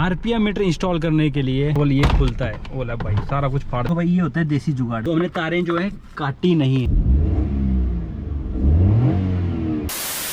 RPM meter install करने के लिए बोल ये खुलता है, बोला भाई सारा कुछ फाड़ दो। भाई ये होता है देसी जुगाड़, तो हमने तारें जो है काटी नहीं है।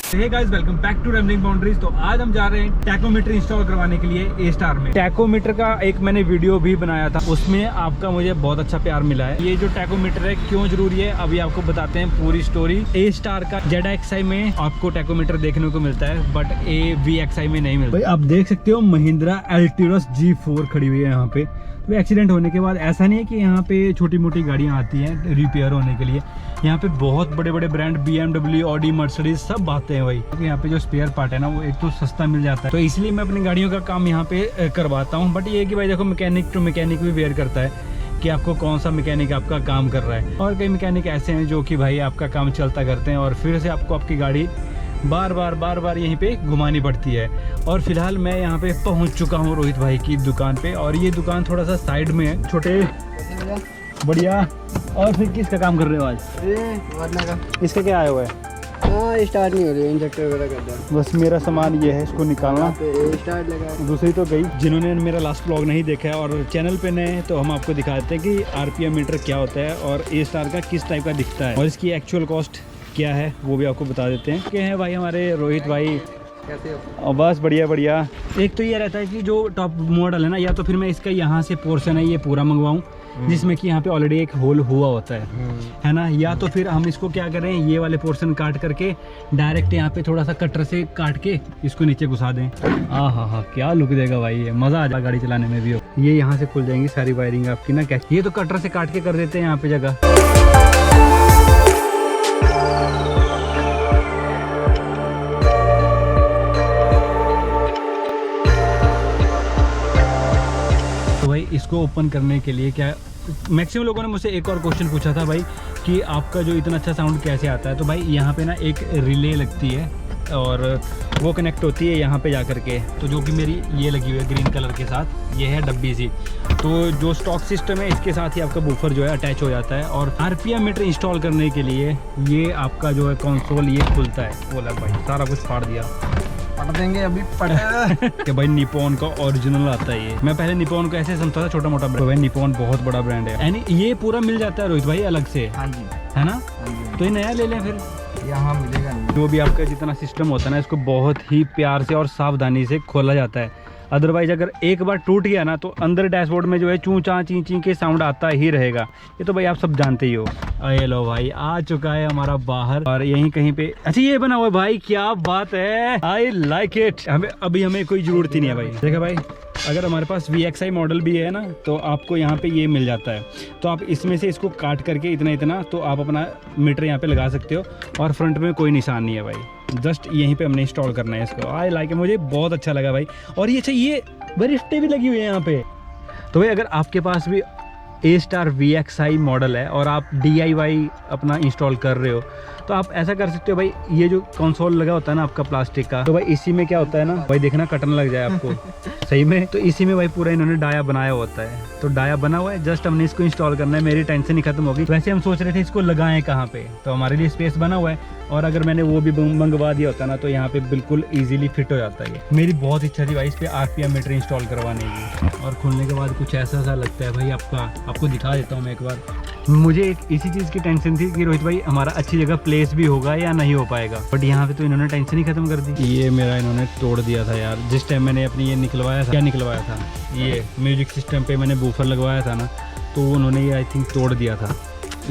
Hey guys, welcome back to rambling boundaries. तो आज हम जा रहे हैं टैकोमीटर इंस्टॉल करवाने के लिए ए स्टार में। टैकोमीटर का एक मैंने वीडियो भी बनाया था, उसमें आपका मुझे बहुत अच्छा प्यार मिला है। ये जो टैकोमीटर है क्यों जरूरी है अभी आपको बताते हैं पूरी स्टोरी। ए स्टार का ZXi में आपको टैकोमीटर देखने को मिलता है, बट VXi में नहीं मिलता। भाई आप देख सकते हो महिंद्रा एल्टिरस G4 खड़ी हुई है यहाँ पे। तो एक्सीडेंट होने के बाद ऐसा नहीं है कि यहाँ पे छोटी मोटी गाड़ियाँ आती हैं रिपेयर होने के लिए, यहाँ पे बहुत बड़े बड़े ब्रांड BMW, ऑडी, मर्सिडीज सब आते हैं भाई। तो यहाँ पे जो स्पेयर पार्ट है ना वो एक तो सस्ता मिल जाता है, तो इसलिए मैं अपनी गाड़ियों का काम यहाँ पे करवाता हूँ। बट ये कि भाई देखो मैकेनिक टू मैकेनिक भी वेयर करता है कि आपको कौन सा मैकेनिक आपका काम कर रहा है। और कई मैकेनिक ऐसे हैं जो कि भाई आपका काम चलता करते हैं और फिर से आपको आपकी गाड़ी बार बार यहीं पे घुमानी पड़ती है। और फिलहाल मैं यहाँ पे पहुँच चुका हूँ रोहित भाई की दुकान पे, और ये दुकान थोड़ा सा साइड में है। छोटे बढ़िया। और फिर किसका काम कर रहे हो आज? वरना का इसका क्या आया हुआ है? हाँ, स्टार्ट नहीं हो रही, इंजेक्टर वगैरह कर दो। बस मेरा सामान ये है, इसको निकालना। स्टार्ट लगा। दूसरी तो गई। जिन्होंने मेरा लास्ट व्लॉग नहीं देखा है और चैनल पे नए तो हम आपको दिखाते हैं कि आरपीएम मीटर क्या होता है और ए स्टार का किस टाइप का दिखता है और इसकी एक्चुअल कॉस्ट क्या है वो भी आपको बता देते हैं। क्या है भाई हमारे रोहित भाई, कैसे हो? और बस बढ़िया। एक तो ये रहता है कि जो टॉप मॉडल है ना, या तो फिर मैं इसका यहाँ से पोर्शन है ये पूरा मंगवाऊँ जिसमें कि यहाँ पे ऑलरेडी एक होल हुआ होता है ना, या तो फिर हम इसको क्या करें, ये वाले पोर्शन काट करके डायरेक्ट यहाँ पे थोड़ा सा कटर से काट के इसको नीचे घुसा दें। हाँ, क्या लुक देगा भाई, ये मज़ा आ जाएगा गाड़ी चलाने में भी हो। ये यहाँ से खुल जाएंगी सारी वायरिंग आपकी ना। क्या ये तो कटर से काट के कर देते हैं यहाँ पे जगह। इसको ओपन करने के लिए क्या, मैक्सिमम लोगों ने मुझसे एक और क्वेश्चन पूछा था भाई कि आपका जो इतना अच्छा साउंड कैसे आता है। तो भाई यहाँ पे ना एक रिले लगती है और वो कनेक्ट होती है यहाँ पे जा कर के, तो जो कि मेरी ये लगी हुई है ग्रीन कलर के साथ, ये है डब्बी सी। तो जो स्टॉक सिस्टम है इसके साथ ही आपका बूफर जो है अटैच हो जाता है। और आरपीएम मीटर इंस्टॉल करने के लिए ये आपका जो है कंसोल ये खुलता है। बोला भाई सारा कुछ फाड़ दिया, पढ़ देंगे अभी कि भाई निपॉन का ओरिजिनल आता है ये। मैं पहले निपॉन को ऐसे समझता था छोटा मोटा ब्रांड, भाई निपॉन बहुत बड़ा ब्रांड है। यानी ये पूरा मिल जाता है रोहित भाई अलग से? हाँ जी, है ना। तो ये नया ले लें फिर, यहाँ मिलेगा नहीं। जो भी आपका जितना सिस्टम होता है ना इसको बहुत ही प्यार से और सावधानी से खोला जाता है। अदरवाइज अगर एक बार टूट गया ना तो अंदर डैशबोर्ड में जो है चूं चा ची ची के साउंड आता ही रहेगा। ये तो भाई आप सब जानते ही हो। अरे लो भाई आ चुका है हमारा बाहर, और यहीं कहीं पे अच्छा ये बना हुआ है भाई, क्या बात है, आई लाइक इट। हमें कोई जरूरत ही नहीं है भाई। देखा भाई, अगर हमारे पास VXi मॉडल भी है ना तो आपको यहाँ पे ये मिल जाता है, तो आप इसमें से इसको काट करके इतना तो आप अपना मीटर यहाँ पे लगा सकते हो और फ्रंट में कोई निशान नहीं है भाई। जस्ट यहीं पे हमने इंस्टॉल करना है इसको। आई लाइक, मुझे बहुत अच्छा लगा भाई। और ये अच्छा ये वरिष्ठे भी लगी हुई है यहाँ पे। तो भाई अगर आपके पास भी ए स्टार VXi मॉडल है और आप DIY अपना इंस्टॉल कर रहे हो तो आप ऐसा कर सकते हो भाई। ये जो कंसोल लगा होता है ना आपका प्लास्टिक का, तो भाई इसी में क्या होता है ना भाई, देखना कटन लग जाए आपको सही में। तो इसी में भाई पूरा इन्होंने डाया बनाया होता है, तो डाया बना हुआ है, जस्ट हमने इसको इंस्टॉल करना है। मेरी टेंशन ही खत्म होगी। वैसे हम सोच रहे थे इसको लगाएं कहाँ पे, तो हमारे लिए स्पेस बना हुआ है, और अगर मैंने वो भी मंगवा दिया होता ना तो यहाँ पे बिल्कुल इजीली फिट हो जाता है। मेरी बहुत इच्छा थी भाई इस पे आरपीएम मीटर इंस्टॉल करवाने की, और खुलने के बाद कुछ ऐसा लगता है भाई। आपको दिखा देता हूँ मैं एक बार। मुझे एक इसी चीज़ की टेंशन थी कि रोहित भाई हमारा अच्छी जगह प्लेस भी होगा या नहीं हो पाएगा, बट यहाँ पे तो इन्होंने टेंशन ही खत्म कर दी। ये मेरा इन्होंने तोड़ दिया था यार, जिस टाइम मैंने अपनी ये निकलवाया था। क्या निकलवाया था? ये म्यूजिक सिस्टम पे मैंने बूफर लगवाया था ना, तो उन्होंने ये आई थिंक तोड़ दिया था।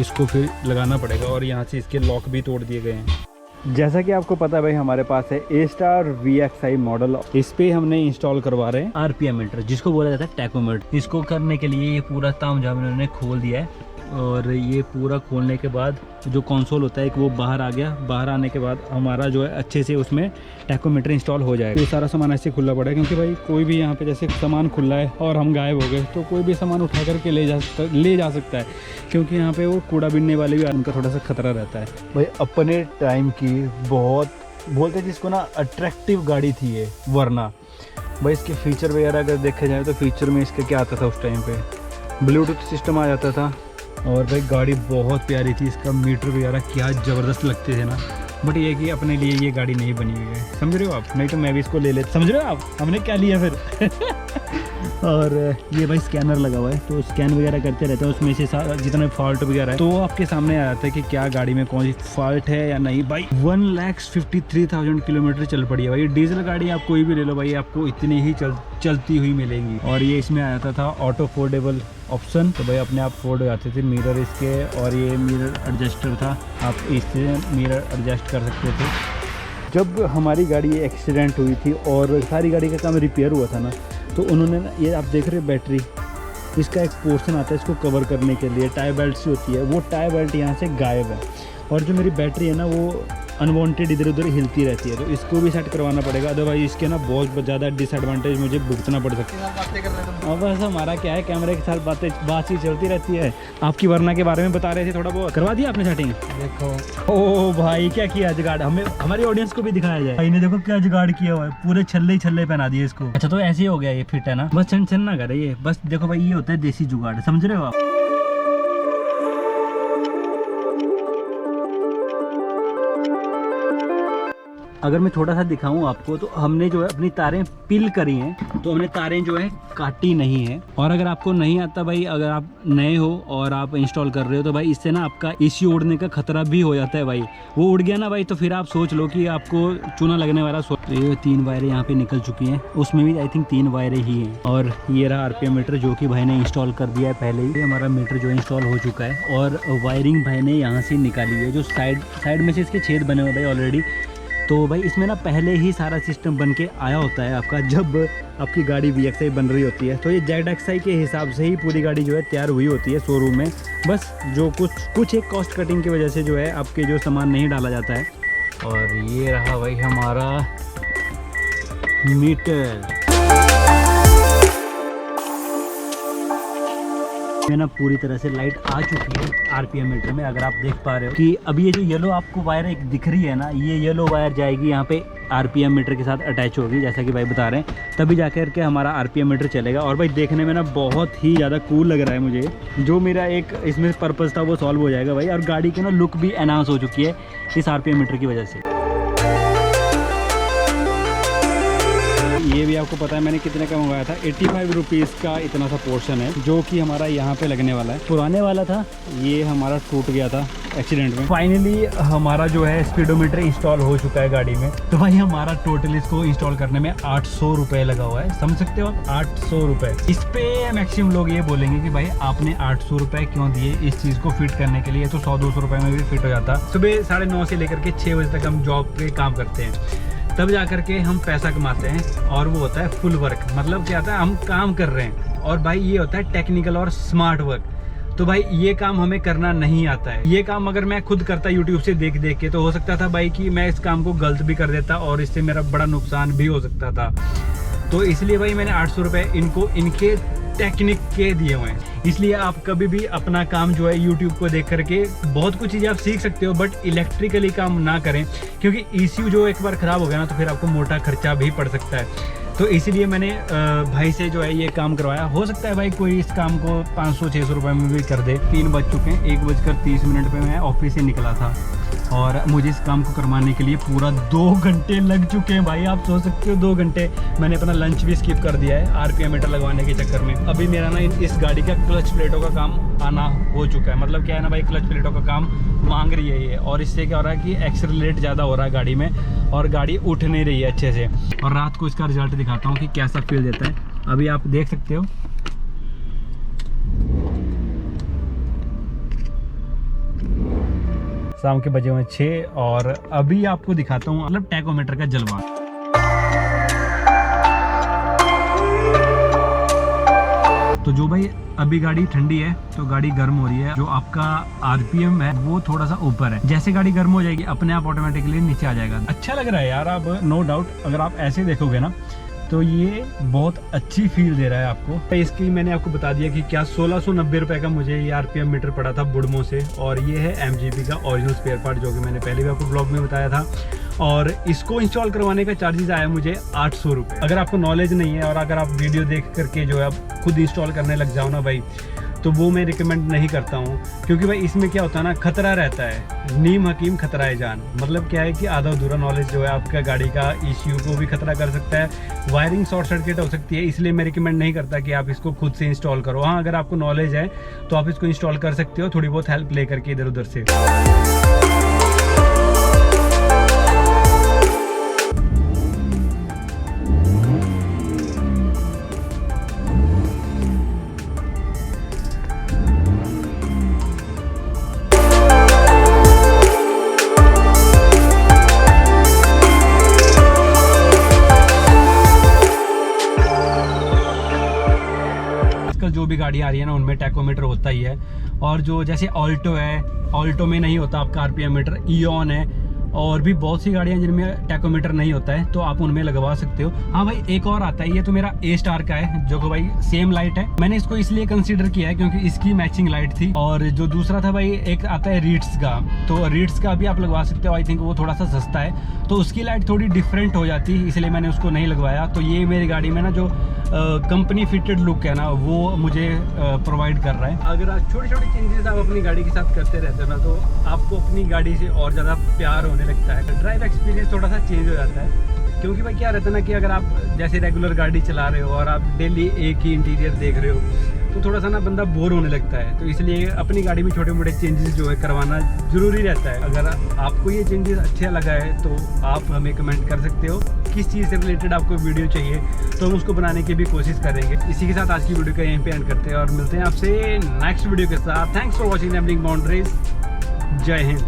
इसको फिर लगाना पड़ेगा, और यहाँ से इसके लॉक भी तोड़ दिए गए हैं। जैसा कि आपको पता है भाई हमारे पास है ए स्टार VXi मॉडल, इस पे हमने इंस्टॉल करवा रहे हैं आरपीएम मीटर, जिसको बोला जाता है टैकोमीटर। इसको करने के लिए ये पूरा तामझाम इन्होंने खोल दिया है, और ये पूरा खोलने के बाद जो कंसोल होता है एक वो बाहर आ गया। बाहर आने के बाद हमारा जो है अच्छे से उसमें टैकोमीटर इंस्टॉल हो जाएगा। ये सारा सामान ऐसे खुला पड़ा है, क्योंकि भाई कोई भी यहाँ पे जैसे सामान खुला है और हम गायब हो गए तो कोई भी सामान उठा करके ले जा सकता है, क्योंकि यहाँ पे वो कूड़ा बीनने वाले भी उनका थोड़ा सा खतरा रहता है। भाई अपने टाइम की बहुत बोलते जिसको ना अट्रैक्टिव गाड़ी थी ये। वरना भाई इसके फीचर वगैरह अगर देखा जाए तो फीचर में इसके क्या आता था उस टाइम पे, ब्लूटूथ सिस्टम आ जाता था, और भाई गाड़ी बहुत प्यारी थी। इसका मीटर वगैरह क्या ज़बरदस्त लगते थे ना, बट ये कि अपने लिए ये गाड़ी नहीं बनी हुई है, समझ रहे हो आप? नहीं तो मैं भी इसको ले लेता, समझ रहे हो आप हमने क्या लिया फिर। और ये भाई स्कैनर लगा हुआ है, तो स्कैन वगैरह करते रहते हैं, उसमें से जितने फॉल्ट वगैरह है तो वो आपके सामने आ जाता है कि क्या गाड़ी में कौन सी फॉल्ट है या नहीं। भाई 1,53,000 किलोमीटर चल पड़ी है भाई। डीजल गाड़ी आप कोई भी ले लो भाई, आपको इतनी ही चलती हुई मिलेगी। और ये इसमें आ जाता था ऑटो फोल्डेबल ऑप्शन, तो भाई अपने आप फोल्ड हो जाते थे मिरर इसके, और ये मिरर एडजस्टर था, आप इससे मिरर एडजस्ट कर सकते थे। जब हमारी गाड़ी एक्सीडेंट हुई थी और सारी गाड़ी का काम रिपेयर हुआ था ना, तो उन्होंने ना, ये आप देख रहे हो बैटरी, इसका एक पोर्शन आता है इसको कवर करने के लिए, टायर बेल्ट से होती है, वो टायर बेल्ट यहाँ से गायब है। और जो मेरी बैटरी है ना वो अनवांटेड इधर उधर हिलती रहती है, तो इसको भी सेट करवाना पड़ेगा, अदरवाइज इसके ना बहुत ज़्यादा डिसएडवांटेज मुझे भुगतना पड़ सकता है। बातें कर रहे थे। अब बस हमारा क्या है, कैमरे के साथ बातचीत चलती रहती है। आपकी वरना के बारे में बता रहे थे, थोड़ा बहुत करवा दिया आपने सेटिंग? देखो ओ भाई क्या किया जुगाड़, हमें हमारी ऑडियंस को भी दिखाया जाए। भाई ने देखो क्या जुगाड़ किया हुआ है, पूरे छल्ले ही छल्ले पहना दिए इसको। अच्छा तो ऐसे ही हो गया, ये फिट है ना, बस छन ना करे ये, बस देखो भाई ये होता है देसी जुगाड़, समझ रहे हो आप? अगर मैं थोड़ा सा दिखाऊं आपको, तो हमने जो है अपनी तारें पिल करी हैं, तो हमने तारें जो है काटी नहीं है। और अगर आपको नहीं आता भाई, अगर आप नए हो और आप इंस्टॉल कर रहे हो, तो भाई इससे ना आपका एसी उड़ने का खतरा भी हो जाता है भाई। वो उड़ गया ना भाई, तो फिर आप सोच लो कि आपको चूना लगने वाला। तो ये 3 वायरें यहाँ पे निकल चुकी हैं, उसमें भी आई थिंक 3 वायरें ही हैं। और ये रहा RPM मीटर जो कि भाई ने इंस्टॉल कर दिया है पहले ही। हमारा मीटर जो इंस्टॉल हो चुका है, और वायरिंग भाई ने यहाँ से निकाली है, जो साइड में से इसके छेद बने हुए भाई ऑलरेडी। तो भाई इसमें ना पहले ही सारा सिस्टम बन के आया होता है आपका, जब आपकी गाड़ी VXI बन रही होती है, तो ये ZXI के हिसाब से ही पूरी गाड़ी जो है तैयार हुई होती है शोरूम में। बस जो कुछ एक कॉस्ट कटिंग की वजह से जो है आपके जो सामान नहीं डाला जाता है। और ये रहा भाई हमारा मीटर में ना पूरी तरह से लाइट आ चुकी है RPM मीटर में। अगर आप देख पा रहे हो कि अभी ये जो येलो आपको वायर एक दिख रही है ना, ये येलो वायर जाएगी यहाँ पे RPM मीटर के साथ अटैच होगी, जैसा कि भाई बता रहे हैं, तभी जाकर के हमारा RPM मीटर चलेगा। और भाई देखने में ना बहुत ही ज़्यादा कूल लग रहा है मुझे, जो मेरा एक इसमें पर्पज़ था वो सॉल्व हो जाएगा भाई। और गाड़ी की ना लुक भी एनहांस हो चुकी है इस RPM मीटर की वजह से। ये भी आपको पता है मैंने कितने का मंगाया था, 85 रुपीज़ का इतना सा पोर्शन है, जो कि हमारा यहाँ पे लगने वाला है। पुराने वाला था, ये हमारा टूट गया था एक्सीडेंट में। फाइनली हमारा जो है स्पीडोमीटर इंस्टॉल हो चुका है गाड़ी में। तो भाई हमारा टोटल इसको इंस्टॉल करने में 800 रुपये लगा हुआ है, समझ सकते हो आप, 800 रुपये। इस पे मैक्सिमम लोग ये बोलेंगे कि भाई आपने 800 रुपये क्यों दिए इस चीज़ को फिट करने के लिए, तो 100-200 रुपये में भी फिट हो जाता। सुबह 9:30 से लेकर के 6 बजे तक हम जॉब पे काम करते हैं, तब जा कर के हम पैसा कमाते हैं, और वो होता है फुल वर्क। मतलब क्या होता है, हम काम कर रहे हैं, और भाई ये होता है टेक्निकल और स्मार्ट वर्क। तो भाई ये काम हमें करना नहीं आता है। ये काम अगर मैं खुद करता यूट्यूब से देख देख के, तो हो सकता था भाई कि मैं इस काम को गलत भी कर देता, और इससे मेरा बड़ा नुकसान भी हो सकता था। तो इसलिए भाई मैंने 800 रुपये इनको इनके टेक्निक के दिए हुए हैं। इसलिए आप कभी भी अपना काम जो है यूट्यूब को देख करके बहुत कुछ चीज़ें आप सीख सकते हो, बट इलेक्ट्रिकली काम ना करें, क्योंकि ECU जो एक बार ख़राब हो गया ना, तो फिर आपको मोटा खर्चा भी पड़ सकता है। तो इसीलिए मैंने भाई से जो है ये काम करवाया। हो सकता है भाई कोई इस काम को 500-600 रुपये में भी कर दे। 3 बज चुके हैं, 1:30 पे मैं ऑफिस से निकला था, और मुझे इस काम को करवाने के लिए पूरा 2 घंटे लग चुके हैं भाई। आप सोच सकते हो 2 घंटे। मैंने अपना लंच भी स्किप कर दिया है RPM मीटर लगवाने के चक्कर में। अभी मेरा ना इस गाड़ी का क्लच प्लेटों का काम आना हो चुका है। मतलब क्या है ना भाई, क्लच प्लेटों का काम मांग रही है ये, और इससे क्या हो रहा है कि एक्सेलरेट ज़्यादा हो रहा है गाड़ी में, और गाड़ी उठ नहीं रही है अच्छे से। और रात को इसका रिजल्ट दिखाता हूँ कि कैसा फील देता है। अभी आप देख सकते हो, शाम के बजे हुए 6, और अभी आपको दिखाता हूँ मतलब टैकोमीटर का जलवा। तो जो भाई अभी गाड़ी ठंडी है, तो गाड़ी गर्म हो रही है। जो आपका RPM है वो थोड़ा सा ऊपर है, जैसे गाड़ी गर्म हो जाएगी अपने आप ऑटोमेटिकली नीचे आ जाएगा। अच्छा लग रहा है यार, अब नो डाउट अगर आप ऐसे देखोगे ना, तो ये बहुत अच्छी फील दे रहा है आपको। इसकी मैंने आपको बता दिया कि क्या 1690 रुपये का मुझे ये RPM मीटर पड़ा था बुडमो से, और ये है MGP का ओरिजिनल स्पेयर पार्ट, जो कि मैंने पहले भी आपको ब्लॉग में बताया था। और इसको इंस्टॉल करवाने का चार्जेस आया मुझे 800 रुपये। अगर आपको नॉलेज नहीं है, और अगर आप वीडियो देख करके जो है आप खुद इंस्टॉल करने लग जाओ ना भाई, तो वो मैं रिकमेंड नहीं करता हूँ, क्योंकि भाई इसमें क्या होता है ना, खतरा रहता है। नीम हकीम खतरा है जान, मतलब क्या है कि आधा अधूरा नॉलेज जो है आपका गाड़ी का ECU को भी खतरा कर सकता है, वायरिंग शॉर्ट सर्किट हो सकती है। इसलिए मैं रिकमेंड नहीं करता कि आप इसको खुद से इंस्टॉल करो। हाँ, अगर आपको नॉलेज है तो आप इसको इंस्टॉल कर सकते हो, थोड़ी बहुत हेल्प ले करके इधर उधर से। जो भी गाड़ी आ रही है ना, उनमें टैकोमीटर होता ही है। और जो जैसे ऑल्टो है, ऑल्टो में नहीं होता आपका RPM मीटर। इयॉन है और भी बहुत सी गाड़ियां जिनमें टैकोमीटर नहीं होता है, तो आप उनमें लगवा सकते हो। हाँ भाई, एक और आता है, ये तो मेरा A स्टार का है, जो कि भाई सेम लाइट है। मैंने इसको इसलिए कंसीडर किया है क्योंकि इसकी मैचिंग लाइट थी। और जो दूसरा था भाई, एक आता है रीट्स का, तो रीट्स का भी आप लगवा सकते हो। आई थिंक वो थोड़ा सा सस्ता है, तो उसकी लाइट थोड़ी डिफरेंट हो जाती है, इसलिए मैंने उसको नहीं लगवाया। तो ये मेरी गाड़ी में ना जो कंपनी फिटेड लुक है ना, वो मुझे प्रोवाइड कर रहा है। अगर आप छोटे छोटे चेंजेस आप अपनी गाड़ी के साथ करते रहते हो ना, तो आपको अपनी गाड़ी से और ज़्यादा प्यार होने लगता है। ड्राइव एक्सपीरियंस थोड़ा सा चेंज हो जाता है, क्योंकि भाई क्या रहता है ना कि अगर आप जैसे रेगुलर गाड़ी चला रहे हो और आप डेली एक ही इंटीरियर देख रहे हो, तो थोड़ा सा ना बंदा बोर होने लगता है। तो इसलिए अपनी गाड़ी में छोटे मोटे चेंजेस जो है करवाना ज़रूरी रहता है। अगर आपको ये चेंजेस अच्छा लगा है तो आप हमें कमेंट कर सकते हो किस चीज़ से रिलेटेड आपको वीडियो चाहिए, तो हम उसको बनाने की भी कोशिश करेंगे। इसी के साथ आज की वीडियो का यहीं पे एंड करते हैं और मिलते हैं आपसे नेक्स्ट वीडियो के साथ। Thanks for watching rambling boundaries. जय हिंद।